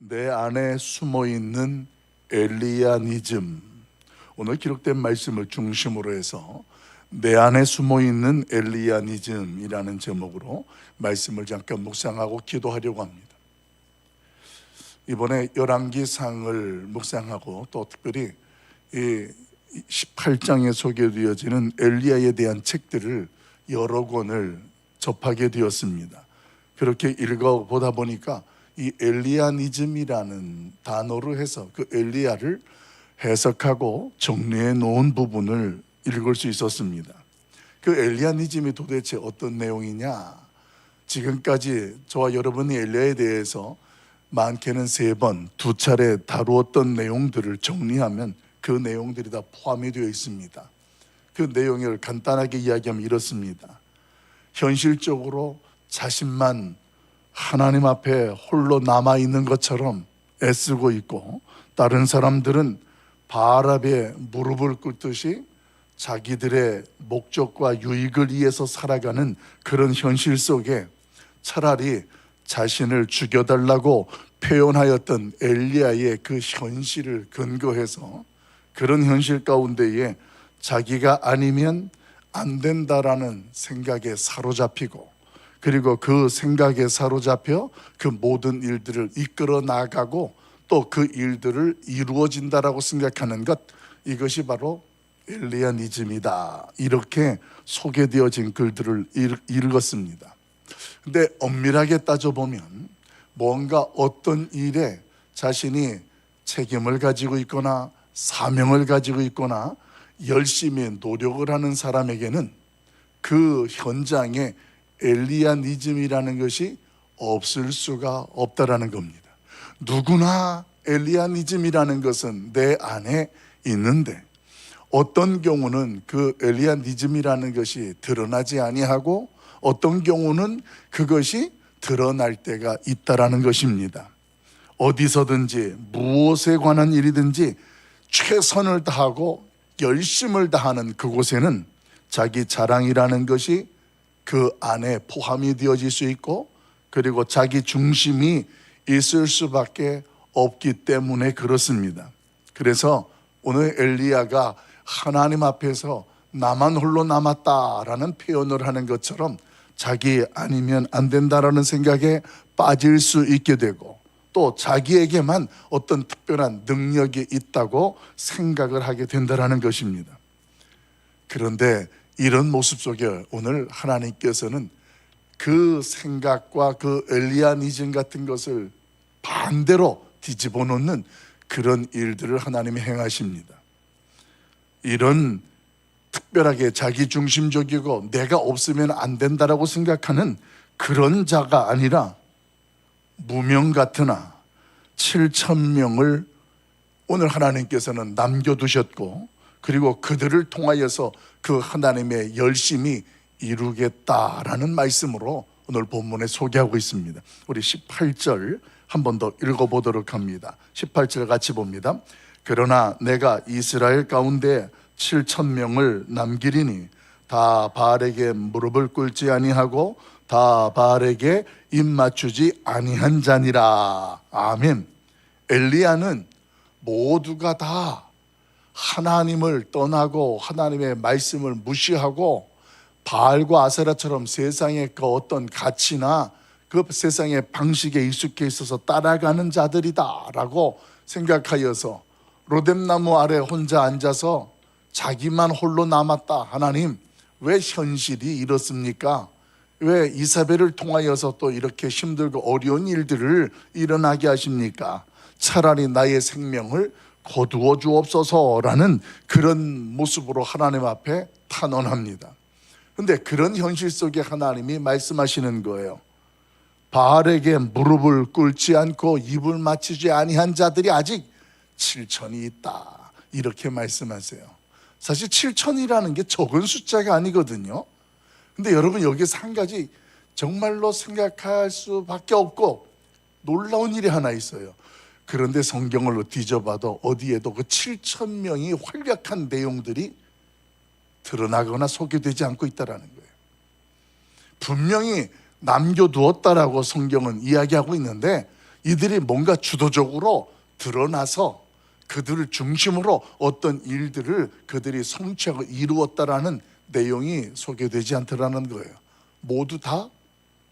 내 안에 숨어있는 엘리야니즘. 오늘 기록된 말씀을 중심으로 해서 내 안에 숨어있는 엘리야니즘이라는 제목으로 말씀을 잠깐 묵상하고 기도하려고 합니다. 이번에 열왕기상을 묵상하고 또 특별히 이 18장에 소개되어지는 엘리야에 대한 책들을 여러 권을 접하게 되었습니다. 그렇게 읽어보다 보니까 이 엘리야니즘이라는 단어로 해서 그 엘리야를 해석하고 정리해 놓은 부분을 읽을 수 있었습니다. 그 엘리야니즘이 도대체 어떤 내용이냐? 지금까지 저와 여러분이 엘리야에 대해서 많게는 3번, 2차례 다루었던 내용들을 정리하면 그 내용들이 다 포함이 되어 있습니다. 그 내용을 간단하게 이야기하면 이렇습니다. 현실적으로 자신만 하나님 앞에 홀로 남아있는 것처럼 애쓰고 있고, 다른 사람들은 바알 앞에 무릎을 꿇듯이 자기들의 목적과 유익을 위해서 살아가는 그런 현실 속에 차라리 자신을 죽여달라고 표현하였던 엘리야의 그 현실을 근거해서 그런 현실 가운데에 자기가 아니면 안 된다라는 생각에 사로잡히고, 그리고 그 생각에 사로잡혀 그 모든 일들을 이끌어 나가고 또 그 일들을 이루어진다라고 생각하는 것, 이것이 바로 엘리야니즘이다. 이렇게 소개되어진 글들을 읽었습니다. 근데 엄밀하게 따져보면 뭔가 어떤 일에 자신이 책임을 가지고 있거나 사명을 가지고 있거나 열심히 노력을 하는 사람에게는 그 현장에 엘리야니즘이라는 것이 없을 수가 없다라는 겁니다. 누구나 엘리야니즘이라는 것은 내 안에 있는데, 어떤 경우는 그 엘리야니즘이라는 것이 드러나지 아니하고 어떤 경우는 그것이 드러날 때가 있다라는 것입니다. 어디서든지 무엇에 관한 일이든지 최선을 다하고 열심을 다하는 그곳에는 자기 자랑이라는 것이 그 안에 포함이 되어질 수 있고, 그리고 자기 중심이 있을 수밖에 없기 때문에 그렇습니다. 그래서 오늘 엘리야가 하나님 앞에서 나만 홀로 남았다라는 표현을 하는 것처럼 자기 아니면 안 된다라는 생각에 빠질 수 있게 되고, 또 자기에게만 어떤 특별한 능력이 있다고 생각을 하게 된다라는 것입니다. 그런데 이런 모습 속에 오늘 하나님께서는 그 생각과 그 엘리야니즘 같은 것을 반대로 뒤집어 놓는 그런 일들을 하나님이 행하십니다. 이런 특별하게 자기중심적이고 내가 없으면 안 된다라고 생각하는 그런 자가 아니라 무명 같으나 7,000명을 오늘 하나님께서는 남겨두셨고, 그리고 그들을 통하여서 그 하나님의 열심히 이루겠다라는 말씀으로 오늘 본문에 소개하고 있습니다. 우리 18절 한 번 더 읽어보도록 합니다. 18절 같이 봅니다. 그러나 내가 이스라엘 가운데 7,000명을 남기리니 다 바알에게 무릎을 꿇지 아니하고 다 바알에게 입 맞추지 아니한 자니라. 아멘. 엘리야는 모두가 다 하나님을 떠나고 하나님의 말씀을 무시하고 바알과 아세라처럼 세상의 그 어떤 가치나 그 세상의 방식에 익숙해 있어서 따라가는 자들이다라고 생각하여서 로뎀나무 아래 혼자 앉아서 자기만 홀로 남았다. 하나님, 왜 현실이 이렇습니까? 왜 이사벨을 통하여서 또 이렇게 힘들고 어려운 일들을 일어나게 하십니까? 차라리 나의 생명을 거두어 주옵소서라는 그런 모습으로 하나님 앞에 탄원합니다. 근데 그런 현실 속에 하나님이 말씀하시는 거예요. 바알에게 무릎을 꿇지 않고 입을 맞추지 아니한 자들이 아직 7,000이 있다. 이렇게 말씀하세요. 사실 7,000이라는 게 적은 숫자가 아니거든요. 근데 여러분, 여기서 한 가지 정말로 생각할 수밖에 없고 놀라운 일이 하나 있어요. 그런데 성경을 뒤져봐도 어디에도 그 7,000명이 활약한 내용들이 드러나거나 소개되지 않고 있다는 거예요. 분명히 남겨두었다라고 성경은 이야기하고 있는데 이들이 뭔가 주도적으로 드러나서 그들을 중심으로 어떤 일들을 그들이 성취하고 이루었다라는 내용이 소개되지 않더라는 거예요. 모두 다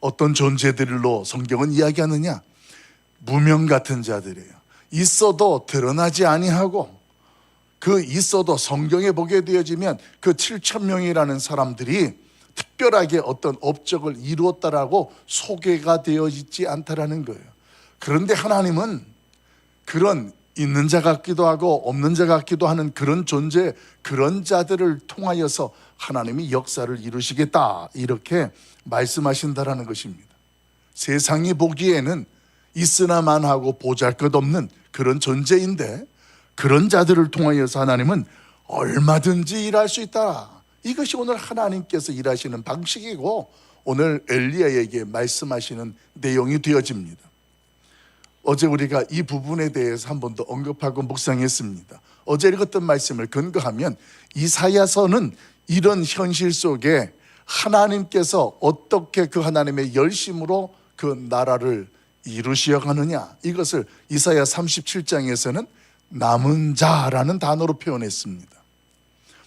어떤 존재들로 성경은 이야기하느냐? 무명 같은 자들이에요. 있어도 드러나지 아니하고, 그 있어도 성경에 보게 되어지면 그 7,000명이라는 사람들이 특별하게 어떤 업적을 이루었다라고 소개가 되어 있지 않다라는 거예요. 그런데 하나님은 그런 있는 자 같기도 하고 없는 자 같기도 하는 그런 존재, 그런 자들을 통하여서 하나님이 역사를 이루시겠다, 이렇게 말씀하신다라는 것입니다. 세상이 보기에는 있으나마나하고 보잘것없는 그런 존재인데, 그런 자들을 통하여서 하나님은 얼마든지 일할 수 있다. 이것이 오늘 하나님께서 일하시는 방식이고, 오늘 엘리야에게 말씀하시는 내용이 되어집니다. 어제 우리가 이 부분에 대해서 한 번 더 언급하고 묵상했습니다. 어제 읽었던 말씀을 근거하면 이사야서는 이런 현실 속에 하나님께서 어떻게 그 하나님의 열심으로 그 나라를 이루시어 가느냐, 이것을 이사야 37장에서는 남은 자라는 단어로 표현했습니다.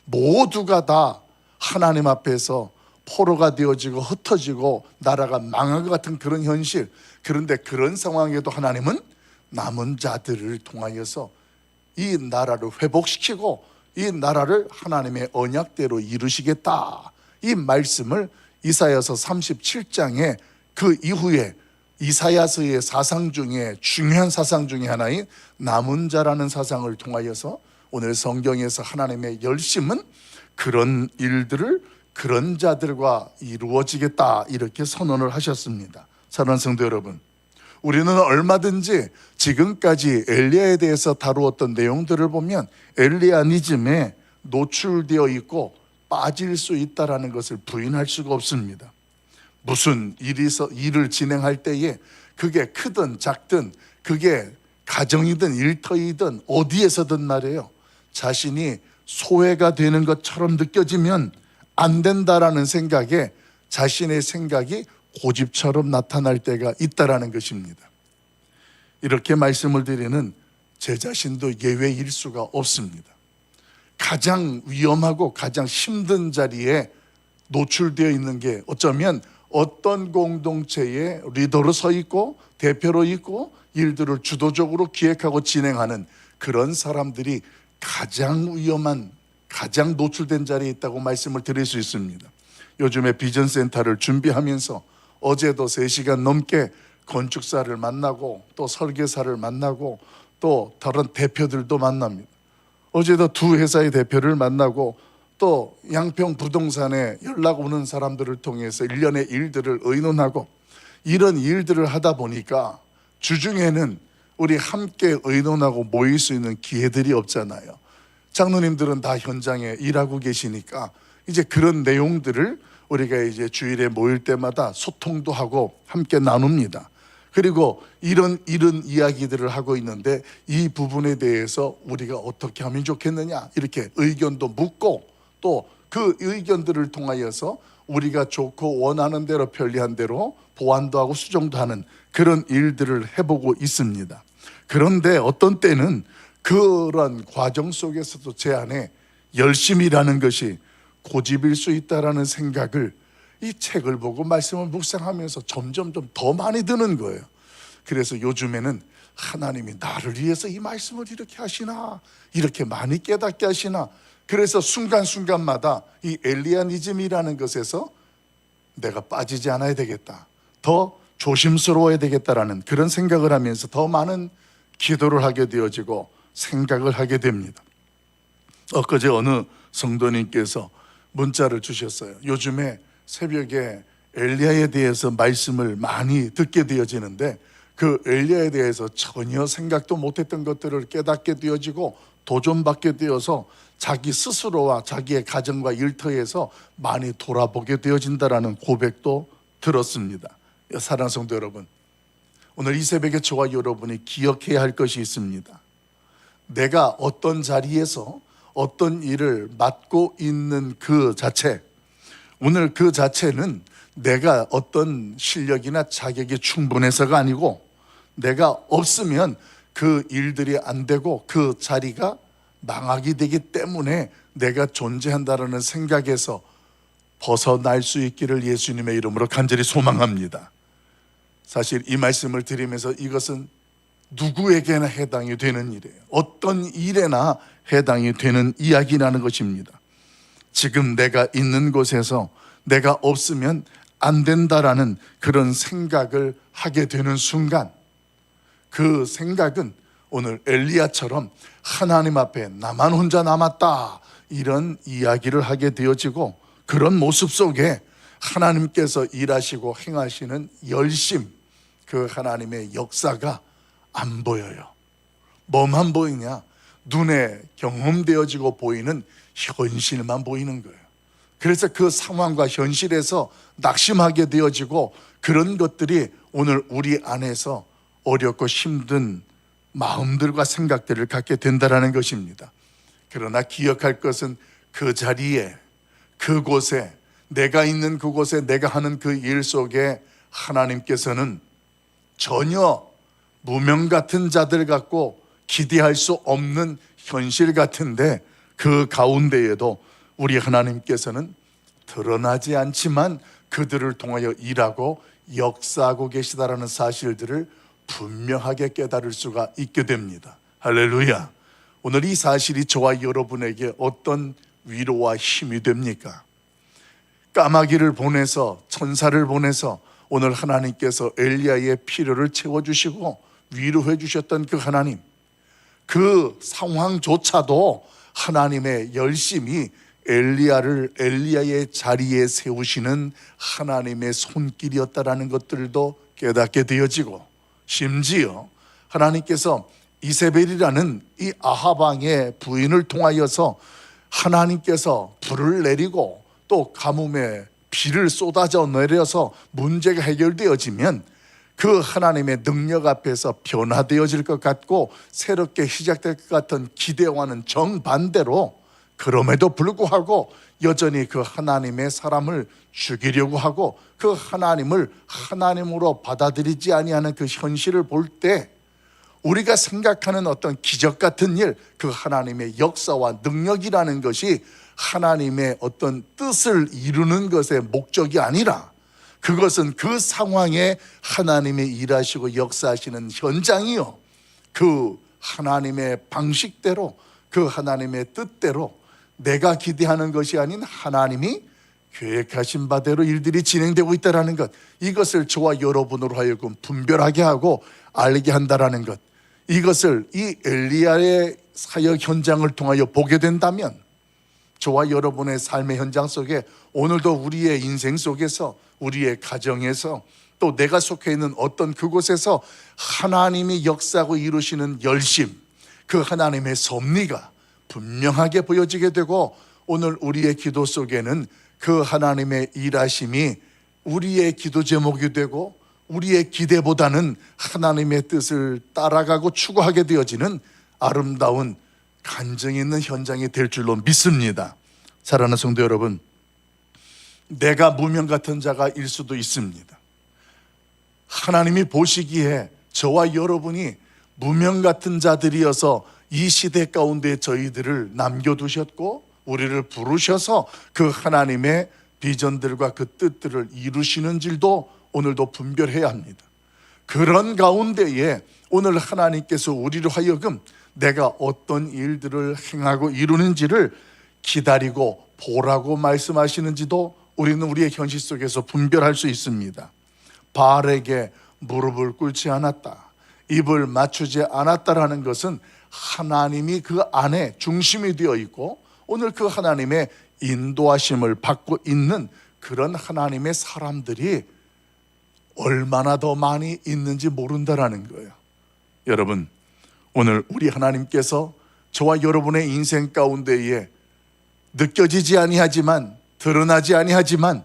모두가 다 하나님 앞에서 포로가 되어지고 흩어지고 나라가 망한 것 같은 그런 현실, 그런데 그런 상황에도 하나님은 남은 자들을 통하여서 이 나라를 회복시키고 이 나라를 하나님의 언약대로 이루시겠다, 이 말씀을 이사야서 37장에 그 이후에 이사야서의 사상 중에 중요한 사상 중에 하나인 남은 자라는 사상을 통하여서 오늘 성경에서 하나님의 열심은 그런 일들을 그런 자들과 이루어지겠다, 이렇게 선언을 하셨습니다. 사랑하는 성도 여러분, 우리는 얼마든지 지금까지 엘리야에 대해서 다루었던 내용들을 보면 엘리야니즘에 노출되어 있고 빠질 수 있다는 것을 부인할 수가 없습니다. 무슨 일을 진행할 때에 그게 크든 작든, 그게 가정이든 일터이든 어디에서든 말이에요, 자신이 소외가 되는 것처럼 느껴지면 안 된다라는 생각에 자신의 생각이 고집처럼 나타날 때가 있다라는 것입니다. 이렇게 말씀을 드리는 제 자신도 예외일 수가 없습니다. 가장 위험하고 가장 힘든 자리에 노출되어 있는 게 어쩌면 어떤 공동체의 리더로 서 있고 대표로 있고 일들을 주도적으로 기획하고 진행하는 그런 사람들이 가장 위험한, 가장 노출된 자리에 있다고 말씀을 드릴 수 있습니다. 요즘에 비전센터를 준비하면서 어제도 3시간 넘게 건축사를 만나고 또 설계사를 만나고 또 다른 대표들도 만납니다. 어제도 2 회사의 대표를 만나고 또 양평 부동산에 연락 오는 사람들을 통해서 일련의 일들을 의논하고, 이런 일들을 하다 보니까 주중에는 우리 함께 의논하고 모일 수 있는 기회들이 없잖아요. 장로님들은 다 현장에 일하고 계시니까 이제 그런 내용들을 우리가 이제 주일에 모일 때마다 소통도 하고 함께 나눕니다. 그리고 이런 이야기들을 하고 있는데 이 부분에 대해서 우리가 어떻게 하면 좋겠느냐, 이렇게 의견도 묻고 또 그 의견들을 통하여서 우리가 좋고 원하는 대로 편리한 대로 보완도 하고 수정도 하는 그런 일들을 해보고 있습니다. 그런데 어떤 때는 그런 과정 속에서도 제 안에 열심이라는 것이 고집일 수 있다라는 생각을 이 책을 보고 말씀을 묵상하면서 점점 더 많이 드는 거예요. 그래서 요즘에는 하나님이 나를 위해서 이 말씀을 이렇게 하시나, 이렇게 많이 깨닫게 하시나, 그래서 순간순간마다 이 엘리야니즘이라는 것에서 내가 빠지지 않아야 되겠다, 더 조심스러워야 되겠다라는 그런 생각을 하면서 더 많은 기도를 하게 되어지고 생각을 하게 됩니다. 엊그제 어느 성도님께서 문자를 주셨어요. 요즘에 새벽에 엘리야에 대해서 말씀을 많이 듣게 되어지는데 그 엘리야에 대해서 전혀 생각도 못했던 것들을 깨닫게 되어지고 도전받게 되어서 자기 스스로와 자기의 가정과 일터에서 많이 돌아보게 되어진다라는 고백도 들었습니다. 사랑하는 성도 여러분, 오늘 이 새벽에 저와 여러분이 기억해야 할 것이 있습니다. 내가 어떤 자리에서 어떤 일을 맡고 있는 그 자체, 오늘 그 자체는 내가 어떤 실력이나 자격이 충분해서가 아니고 내가 없으면 그 일들이 안 되고 그 자리가 망하게 되기 때문에 내가 존재한다라는 생각에서 벗어날 수 있기를 예수님의 이름으로 간절히 소망합니다. 사실 이 말씀을 드리면서 이것은 누구에게나 해당이 되는 일이에요. 어떤 일에나 해당이 되는 이야기라는 것입니다. 지금 내가 있는 곳에서 내가 없으면 안 된다라는 그런 생각을 하게 되는 순간, 그 생각은 오늘 엘리야처럼 하나님 앞에 나만 혼자 남았다 이런 이야기를 하게 되어지고, 그런 모습 속에 하나님께서 일하시고 행하시는 열심, 그 하나님의 역사가 안 보여요. 뭐만 보이냐? 눈에 경험되어지고 보이는 현실만 보이는 거예요. 그래서 그 상황과 현실에서 낙심하게 되어지고, 그런 것들이 오늘 우리 안에서 어렵고 힘든 마음들과 생각들을 갖게 된다는 것입니다. 그러나 기억할 것은 그 자리에, 그곳에, 내가 있는 그곳에, 내가 하는 그 일 속에 하나님께서는 전혀 무명 같은 자들 같고 기대할 수 없는 현실 같은데, 그 가운데에도 우리 하나님께서는 드러나지 않지만 그들을 통하여 일하고 역사하고 계시다라는 사실들을 분명하게 깨달을 수가 있게 됩니다. 할렐루야. 오늘 이 사실이 저와 여러분에게 어떤 위로와 힘이 됩니까? 까마귀를 보내서, 천사를 보내서 오늘 하나님께서 엘리야의 필요를 채워주시고 위로해 주셨던 그 하나님, 그 상황조차도 하나님의 열심히 엘리야의 자리에 세우시는 하나님의 손길이었다라는 것들도 깨닫게 되어지고, 심지어 하나님께서 이세벨이라는 이 아합 왕의 부인을 통하여서 하나님께서 불을 내리고 또 가뭄에 비를 쏟아져 내려서 문제가 해결되어지면 그 하나님의 능력 앞에서 변화되어질 것 같고 새롭게 시작될 것 같은 기대와는 정반대로, 그럼에도 불구하고 여전히 그 하나님의 사람을 죽이려고 하고 그 하나님을 하나님으로 받아들이지 아니하는 그 현실을 볼 때, 우리가 생각하는 어떤 기적 같은 일, 그 하나님의 역사와 능력이라는 것이 하나님의 어떤 뜻을 이루는 것의 목적이 아니라, 그것은 그 상황에 하나님이 일하시고 역사하시는 현장이요, 그 하나님의 방식대로, 그 하나님의 뜻대로 내가 기대하는 것이 아닌 하나님이 계획하신 바대로 일들이 진행되고 있다는 것, 이것을 저와 여러분으로 하여금 분별하게 하고 알게 한다는 것, 이것을 이 엘리야의 사역 현장을 통하여 보게 된다면 저와 여러분의 삶의 현장 속에, 오늘도 우리의 인생 속에서, 우리의 가정에서, 또 내가 속해 있는 어떤 그곳에서 하나님이 역사하고 이루시는 열심, 그 하나님의 섭리가 분명하게 보여지게 되고, 오늘 우리의 기도 속에는 그 하나님의 일하심이 우리의 기도 제목이 되고 우리의 기대보다는 하나님의 뜻을 따라가고 추구하게 되어지는 아름다운 간증이 있는 현장이 될 줄로 믿습니다. 사랑하는 성도 여러분, 내가 무명 같은 자가일 수도 있습니다. 하나님이 보시기에 저와 여러분이 무명 같은 자들이어서 이 시대 가운데 저희들을 남겨두셨고 우리를 부르셔서 그 하나님의 비전들과 그 뜻들을 이루시는 줄도 오늘도 분별해야 합니다. 그런 가운데에 오늘 하나님께서 우리로 하여금 내가 어떤 일들을 행하고 이루는지를 기다리고 보라고 말씀하시는지도 우리는 우리의 현실 속에서 분별할 수 있습니다. 바알에게 무릎을 꿇지 않았다, 입을 맞추지 않았다라는 것은 하나님이 그 안에 중심이 되어 있고 오늘 그 하나님의 인도하심을 받고 있는 그런 하나님의 사람들이 얼마나 더 많이 있는지 모른다라는 거예요. 여러분, 오늘 우리 하나님께서 저와 여러분의 인생 가운데에 느껴지지 아니하지만, 드러나지 아니하지만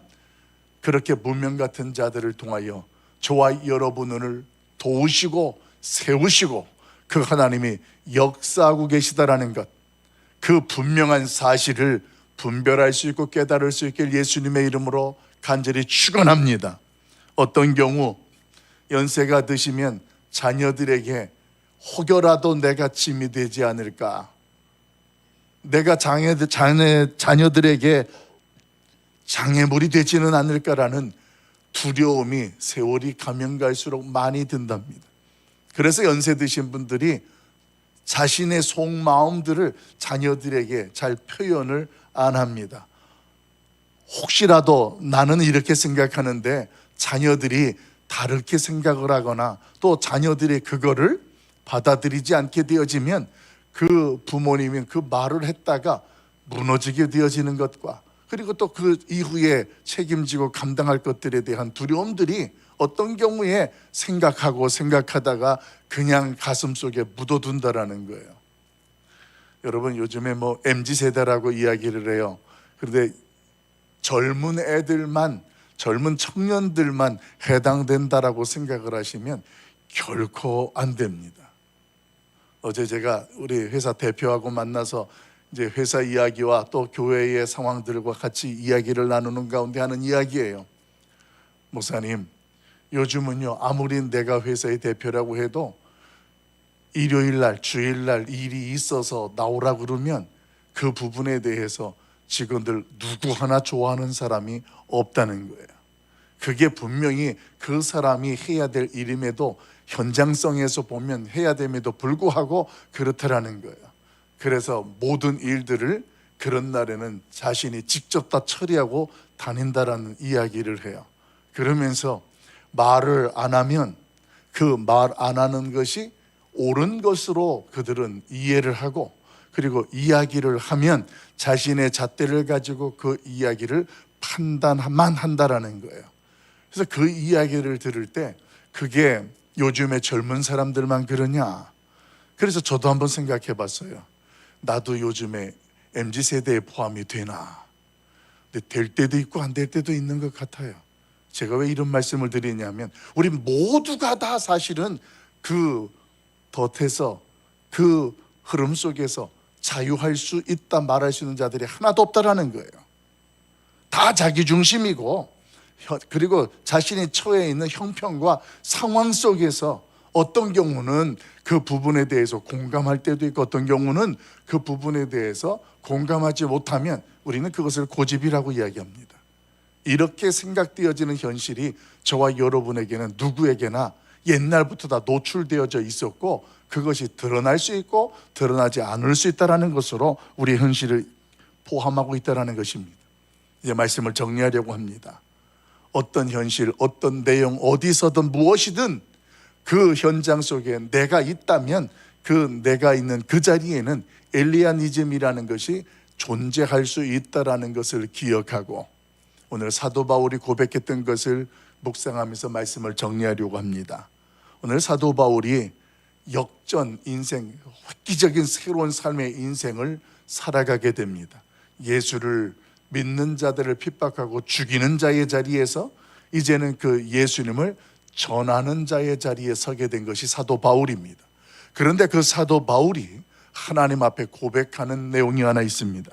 그렇게 무명 같은 자들을 통하여 저와 여러분을 도우시고 세우시고 그 하나님이 역사하고 계시다라는 것, 그 분명한 사실을 분별할 수 있고 깨달을 수 있길 예수님의 이름으로 간절히 축원합니다. 어떤 경우 연세가 드시면 자녀들에게 혹여라도 내가 짐이 되지 않을까, 내가 자녀들에게 장애물이 되지는 않을까라는 두려움이 세월이 가면 갈수록 많이 든답니다. 그래서 연세 드신 분들이 자신의 속마음들을 자녀들에게 잘 표현을 안 합니다. 혹시라도 나는 이렇게 생각하는데 자녀들이 다르게 생각을 하거나 또 자녀들이 그거를 받아들이지 않게 되어지면 그 부모님이 그 말을 했다가 무너지게 되어지는 것과 그리고 또 그 이후에 책임지고 감당할 것들에 대한 두려움들이 어떤 경우에 생각하다가 그냥 가슴속에 묻어둔다라는 거예요. 여러분, 요즘에 MZ세대라고 이야기를 해요. 그런데 젊은 애들만, 젊은 청년들만 해당된다라고 생각을 하시면 결코 안 됩니다. 어제 제가 우리 회사 대표하고 만나서 이제 회사 이야기와 또 교회의 상황들과 같이 이야기를 나누는 가운데 하는 이야기예요. 목사님, 요즘은요, 아무리 내가 회사의 대표라고 해도 일요일날, 주일날 일이 있어서 나오라 그러면 그 부분에 대해서 직원들 누구 하나 좋아하는 사람이 없다는 거예요. 그게 분명히 그 사람이 해야 될 일임에도 현장성에서 보면 해야 됨에도 불구하고 그렇다라는 거예요. 그래서 모든 일들을 그런 날에는 자신이 직접 다 처리하고 다닌다라는 이야기를 해요. 그러면서 말을 안 하면 그 말 안 하는 것이 옳은 것으로 그들은 이해를 하고, 그리고 이야기를 하면 자신의 잣대를 가지고 그 이야기를 판단만 한다라는 거예요. 그래서 그 이야기를 들을 때 그게 요즘의 젊은 사람들만 그러냐? 그래서 저도 한번 생각해 봤어요. 나도 요즘에 MZ세대에 포함이 되나? 근데 될 때도 있고 안 될 때도 있는 것 같아요. 제가 왜 이런 말씀을 드리냐면, 우리 모두가 다 사실은 그 덫에서, 그 흐름 속에서 자유할 수 있다 말할 수 있는 자들이 하나도 없다라는 거예요. 다 자기 중심이고, 그리고 자신이 처해 있는 형편과 상황 속에서 어떤 경우는 그 부분에 대해서 공감할 때도 있고, 어떤 경우는 그 부분에 대해서 공감하지 못하면 우리는 그것을 고집이라고 이야기합니다. 이렇게 생각되어지는 현실이 저와 여러분에게는 누구에게나 옛날부터 다 노출되어져 있었고, 그것이 드러날 수 있고 드러나지 않을 수 있다는 것으로 우리 현실을 포함하고 있다는 것입니다. 이제 말씀을 정리하려고 합니다. 어떤 현실, 어떤 내용, 어디서든 무엇이든 그 현장 속에 내가 있다면 그 내가 있는 그 자리에는 엘리야니즘이라는 것이 존재할 수 있다는 것을 기억하고, 오늘 사도 바울이 고백했던 것을 묵상하면서 말씀을 정리하려고 합니다. 오늘 사도 바울이 역전 인생, 획기적인 새로운 삶의 인생을 살아가게 됩니다. 예수를 믿는 자들을 핍박하고 죽이는 자의 자리에서 이제는 그 예수님을 전하는 자의 자리에 서게 된 것이 사도 바울입니다. 그런데 그 사도 바울이 하나님 앞에 고백하는 내용이 하나 있습니다.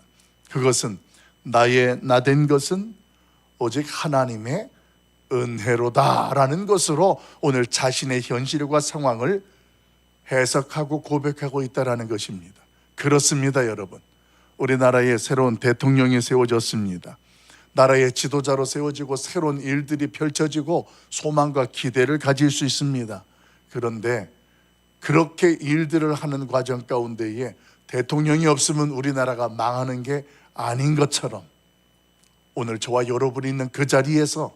그것은 나의 나된 것은 오직 하나님의 은혜로다라는 것으로 오늘 자신의 현실과 상황을 해석하고 고백하고 있다는 것입니다. 그렇습니다, 여러분. 우리나라에 새로운 대통령이 세워졌습니다. 나라의 지도자로 세워지고 새로운 일들이 펼쳐지고 소망과 기대를 가질 수 있습니다. 그런데 그렇게 일들을 하는 과정 가운데에 대통령이 없으면 우리나라가 망하는 게 아닌 것처럼, 오늘 저와 여러분이 있는 그 자리에서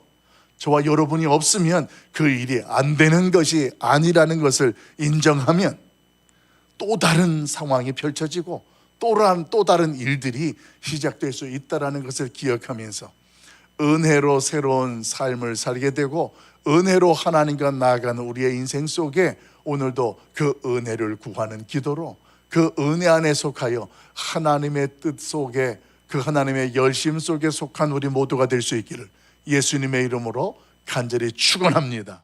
저와 여러분이 없으면 그 일이 안 되는 것이 아니라는 것을 인정하면 또 다른 상황이 펼쳐지고 또 다른 일들이 시작될 수 있다는 것을 기억하면서 은혜로 새로운 삶을 살게 되고, 은혜로 하나님과 나아가는 우리의 인생 속에 오늘도 그 은혜를 구하는 기도로 그 은혜 안에 속하여 하나님의 뜻 속에, 그 하나님의 열심 속에 속한 우리 모두가 될 수 있기를 예수님의 이름으로 간절히 축원합니다.